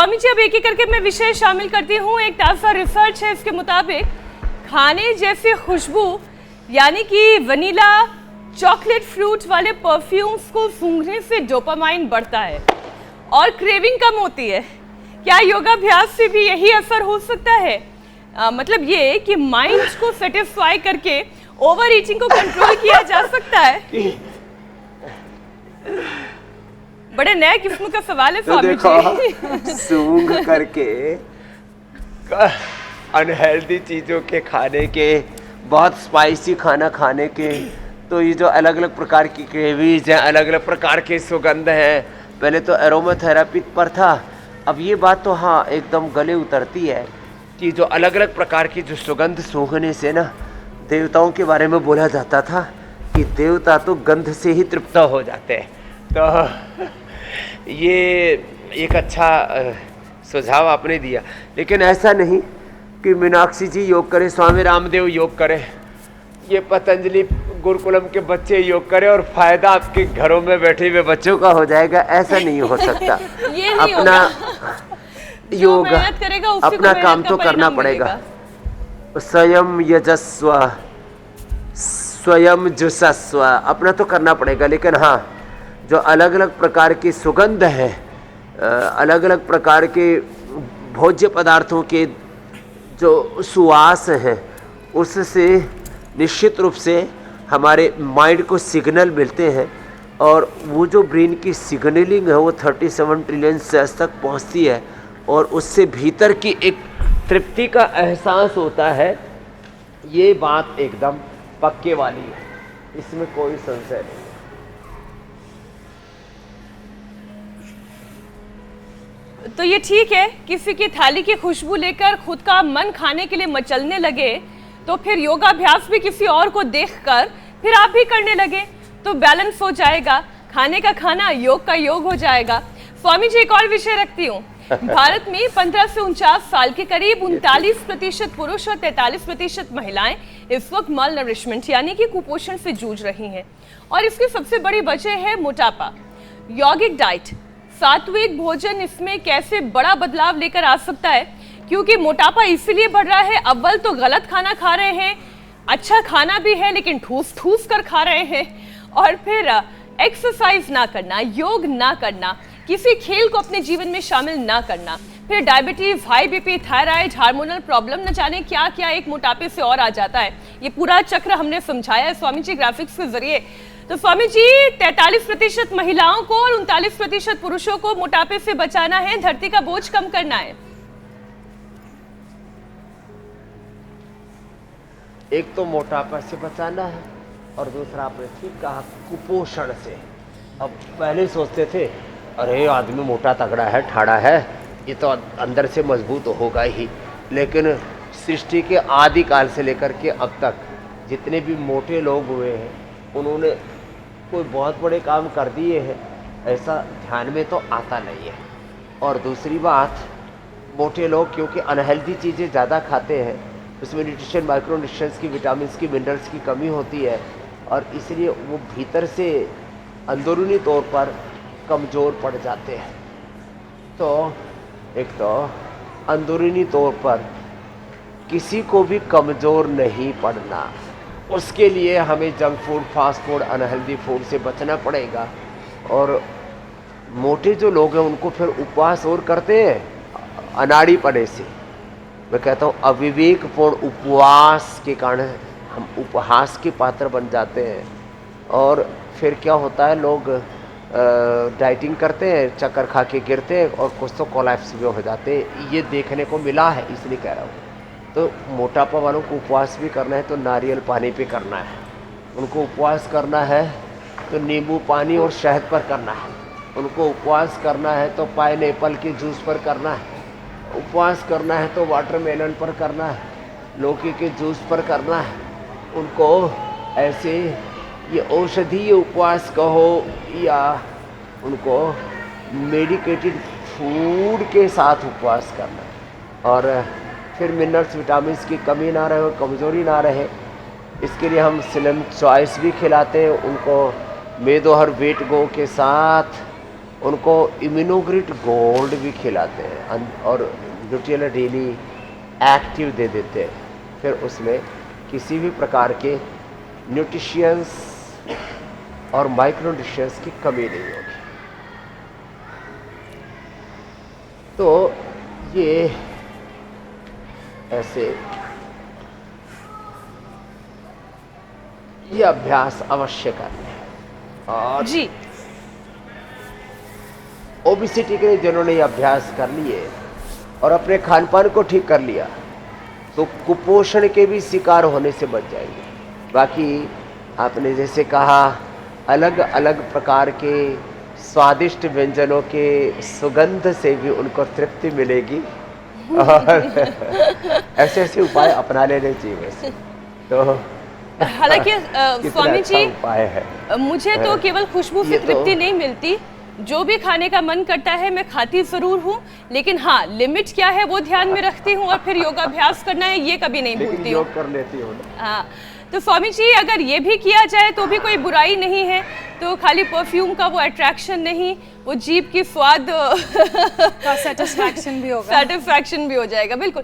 स्वामी जी, अब एक एक करके मैं विषय शामिल करती हूँ। एक ताज़ा रिसर्च है, इसके मुताबिक खाने जैसी खुशबू यानी कि वनीला, चॉकलेट, फ्रूट वाले परफ्यूम्स को सूंघने से डोपामाइन बढ़ता है और क्रेविंग कम होती है। क्या योगाभ्यास से भी यही असर हो सकता है? मतलब ये कि माइंड को सेटिस्फाई करके ओवर ईटिंग को कंट्रोल किया जा सकता है? बड़े नए किस्म का सवाल है स्वामी जी। सूंघ करके अनहेल्दी चीजों के खाने के, बहुत स्पाइसी खाना खाने के, तो ये जो अलग अलग प्रकार की क्रेवीज हैं, अलग अलग प्रकार के सुगंध हैं। पहले तो एरोमाथेरेपी पर था, अब ये बात तो हाँ एकदम गले उतरती है कि जो अलग अलग प्रकार की जो सुगंध सूंघने से ना, देवताओं के बारे में बोला जाता था कि देवता तो गंध से ही तृप्त हो जाते हैं। तो ये एक अच्छा सुझाव आपने दिया, लेकिन ऐसा नहीं कि मीनाक्षी जी योग करे, स्वामी रामदेव योग करे, ये पतंजलि गुरुकुलम के बच्चे योग करें और फायदा आपके घरों में बैठे हुए बच्चों का हो जाएगा, ऐसा नहीं हो सकता। ये नहीं अपना योग, अपना काम तो करना पड़ेगा। स्वयं यजस्व स्वयं जुसस्व, अपना तो करना पड़ेगा। लेकिन हाँ, जो अलग अलग प्रकार की सुगंध है, अलग अलग प्रकार के भोज्य पदार्थों के जो सुवास हैं, उससे निश्चित रूप से हमारे माइंड को सिग्नल मिलते हैं और वो जो ब्रेन की सिग्नलिंग है वो 37 ट्रिलियन सेल्स तक पहुंचती है और उससे भीतर की एक तृप्ति का एहसास होता है। ये बात एकदम पक्के वाली है, इसमें कोई संशय नहीं। तो ये ठीक है, किसी की थाली की खुशबू लेकर खुद का मन खाने के लिए मचलने लगे तो फिर योगाभ्यास भी किसी और को देखकर फिर आप भी करने लगे तो बैलेंस हो जाएगा, खाने का खाना, योग का योग हो जाएगा। स्वामी जी, एक और विषय रखती हूँ। भारत में 15 से 49 साल के करीब 39% पुरुष और 43% महिलाएं इस वक्त माल नरिशमेंट यानी कि कुपोषण से जूझ रही हैं और इसकी सबसे बड़ी वजह है मोटापा। यौगिक डाइट, सात्विक भोजन इसमें कैसे बड़ा बदलाव लेकर आ सकता है? क्योंकि मोटापा इसीलिए बढ़ रहा है, अव्वल तो गलत खाना खा रहे हैं, अच्छा खाना भी है लेकिन ठूस ठूस कर खा रहे हैं, और फिर एक्सरसाइज ना करना, योग ना करना, किसी खेल को अपने जीवन में शामिल ना करना, फिर diabetes, high BP, thyroid, hormonal problem, न जाने क्या क्या एक मोटापे से और आ जाता है। ये पूरा चक्र हमने समझाया है स्वामी जी ग्राफिक्स के जरिए। तो स्वामी जी, 43% महिलाओं को और 39% पुरुषों को मोटापे से बचाना है, धरती का बोझ कम करना है। एक तो मोटापा से बचाना है और दूसरा आपने ठीक कहा कुपोषण से। अब पहले सोचते थे अरे आदमी मोटा तगड़ा है, ठाड़ा है, ये तो अंदर से मजबूत होगा ही, लेकिन सृष्टि के आदिकाल से लेकर के अब तक जितने भी मोटे लोग हुए हैं उन्होंने कोई बहुत बड़े काम कर दिए हैं, ऐसा ध्यान में तो आता नहीं है। और दूसरी बात, मोटे लोग क्योंकि अनहेल्दी चीज़ें ज़्यादा खाते हैं, उसमें न्यूट्रिशन, माइक्रो न्यूट्रिशंस की, विटामिन की, मिनरल्स की कमी होती है और इसलिए वो भीतर से अंदरूनी तौर पर कमज़ोर पड़ जाते हैं। तो एक तो अंदरूनी तौर पर किसी को भी कमज़ोर नहीं पड़ना, उसके लिए हमें junk food, fast food, unhealthy food से बचना पड़ेगा। और मोटे जो लोग हैं उनको फिर उपवास और करते हैं अनाड़ी पड़े से। मैं कहता हूँ अविवेकपूर्ण उपवास के कारण हम उपहास के पात्र बन जाते हैं और फिर क्या होता है, लोग डाइटिंग करते हैं, चक्कर खा के गिरते हैं और कुछ तो कोलैप्स भी हो जाते हैं। ये देखने को मिला है, इसलिए कह रहा हूँ। तो मोटापा वालों को उपवास भी करना है तो नारियल पानी पे करना है, उनको उपवास करना है तो नींबू पानी और शहद पर करना है, उनको उपवास करना है तो पाइनएप्पल के जूस पर करना है, उपवास करना है तो वाटरमेलन पर करना है, लौकी के जूस पर करना है। उनको ऐसे ये औषधीय उपवास कहो या उनको मेडिकेटेड फूड के साथ उपवास करना है और फिर मिनरल्स, विटामिन्स की कमी ना रहे और कमज़ोरी ना रहे, इसके लिए हम स्लिम चॉइस भी खिलाते हैं उनको। मेदोहर वेट गो के साथ उनको इम्यूनोग्रिड गोल्ड भी खिलाते हैं और न्यूट्रिएला डेली एक्टिव दे देते हैं। फिर उसमें किसी भी प्रकार के न्यूट्रिशियंस और माइक्रोन्यूट्रिशंस की कमी नहीं होगी। तो ये ऐसे ये अभ्यास अवश्य करना है। और जी ओबिसिटी के जिन्होंने ये अभ्यास कर लिए और अपने खान पान को ठीक कर लिया तो कुपोषण के भी शिकार होने से बच जाएंगे। बाकी आपने जैसे कहा अलग अलग प्रकार के स्वादिष्ट व्यंजनों के सुगंध से भी उनको तृप्ति मिलेगी और ऐसे ऐसे उपाय अपना लेने चाहिए वैसे तो। हालांकि कितना स्वामी अच्छा जी उपाय है। मुझे तो केवल खुशबू से ये तो- तृप्ति नहीं मिलती, जो भी खाने का मन करता है मैं खाती जरूर हूँ, लेकिन हाँ लिमिट क्या है वो ध्यान में रखती हूँ और फिर योगाभ्यास करना है ये कभी नहीं लेकिन भूलती हूँ। योग कर लेती हो ना। हाँ तो स्वामी जी अगर ये भी किया जाए तो भी कोई बुराई नहीं है, तो खाली परफ्यूम का वो अट्रैक्शन नहीं, वो जीभ की स्वाद का सेटिस्फैक्शन भी होगा। सेटिस्फैक्शन भी हो जाएगा। बिल्कुल।